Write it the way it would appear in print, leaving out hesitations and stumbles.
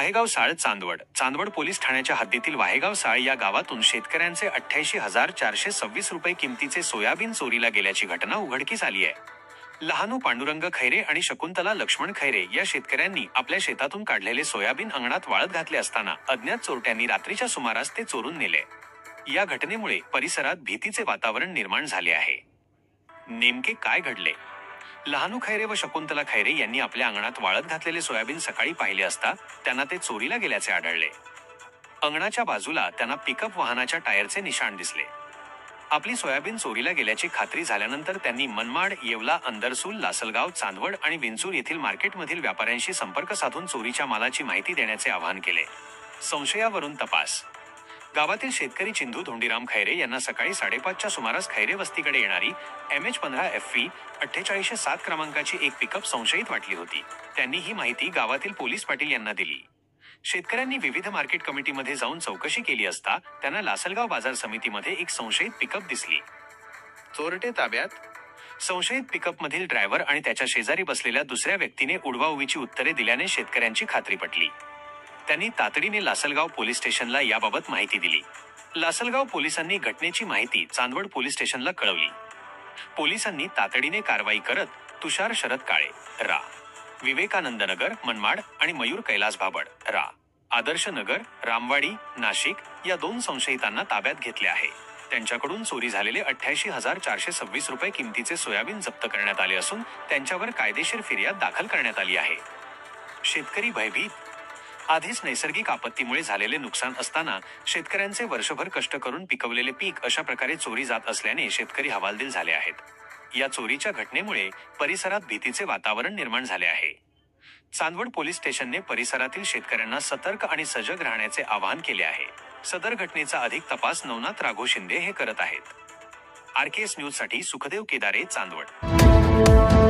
वाहेगाव साळ Chandwad police ठाण्याच्या हद्दीतील वाहेगाव साळ या गावातून शेतकऱ्यांचे 88,426 रुपये किमतीचे सोयाबीन चोरीला गेल्याची घटना उघडकीस आली आहे. लहानू पांडुरंग खैरे आणि शकुंतला लक्ष्मण खैरे या शेतकऱ्यांनी आपल्या शेतातून काढलेले सोयाबीन अंगणात वाळत घातले असताना अज्ञात चोरट्यांनी रात्रीच्या सुमारास ते चोरून नेले. या घटनेमुळे परिसरात भीतीचे वातावरण निर्माण झाले आहे. नेमके काय घडले? लहानू खैरे व शकुंतला खैरे यांनी आपल्या अंगणात वाळत घातलेले सोयाबीन सकाळी पाहिले असता त्यांना ते चोरीला गेल्याचे आढळले. अंगणाच्या बाजूला त्यांना पिकअप वाहनाच्या टायरचे निशाण दिसले. आपली सोयाबीन चोरीला गेल्याची खात्री झाल्यानंतर त्यांनी मनमाड, येवला, अंदरसूल, लासलगाव, चांदवड आणि विंचूर येथील मार्केटमधील व्यापाऱ्यांशी संपर्क साधून चोरीच्या मालाची माहिती देण्याचे आवाहन केले. संशयावरून तपास. गावातील शेतकरी चिंधू धोंडीराम खैरे यांना सकाळी 5:30च्या सुमारास खैरे वस्तीकडे येणारी MH15 FV 4807 क्रमांकाची एक पिकअप संशयित वाटली होती. त्यांनी ही माहिती गावातील पोलीस पाटील यांना दिली. शेतकऱ्यांनी विविध मार्केट कमिटीमध्ये जाऊन चौकशी केली असता त्यांना लासलगाव बाजार समितीमध्ये एक संशयित पिकअप दिसली. चोरटे ताब्यात. संशयित पिकअपमधील ड्रायव्हर आणि त्याच्या शेजारी बसलेल्या दुसऱ्या व्यक्तीने उडवाउडवीची उत्तरे दिल्याने शेतकऱ्यांची खात्री पटली. त्यांनी तातडीने लासलगाव पोलीस स्टेशनला याबाबत माहिती दिली. लासलगाव पोलिसांनी घटनेची माहिती चांदवड पोलीस स्टेशनला कळवली. पोलिसांनी तातडीने कारवाई करत तुषार शरद काळे रा, विवेकानंद नगर मनमाड आणि मयूर कैलास भाबड रा, आदर्श नगर रामवाडी नाशिक या 2 संशयितांना ताब्यात घेतले आहे. त्यांच्याकडून चोरी झालेले 88,426 रुपये किमतीचे सोयाबीन जप्त करण्यात आले असून त्यांच्यावर कायदेशीर फिर्याद दाखल करण्यात आली आहे. शेतकरी भयभीत. आधीच नैसर्गिक आपत्तीमुळे झालेले नुकसान असताना शेतकऱ्यांचे वर्षभर कष्ट करून पिकवलेले पीक अशा प्रकारे चोरी जात असल्याने शेतकरी हवालदिल झाले आहेत. या चोरीच्या घटनेमुळे परिसरात भीतीचे वातावरण निर्माण झाले आहे. चांदवड पोलीस स्टेशनने परिसरातील शेतकऱ्यांना सतर्क आणि सजग राहण्याचे आवाहन केले आहे. सदर घटनेचा अधिक तपास नवनाथ राघो शिंदे हे करत आहेत. RKS न्यूज साठी सुखदेव केदारे, चांदवड.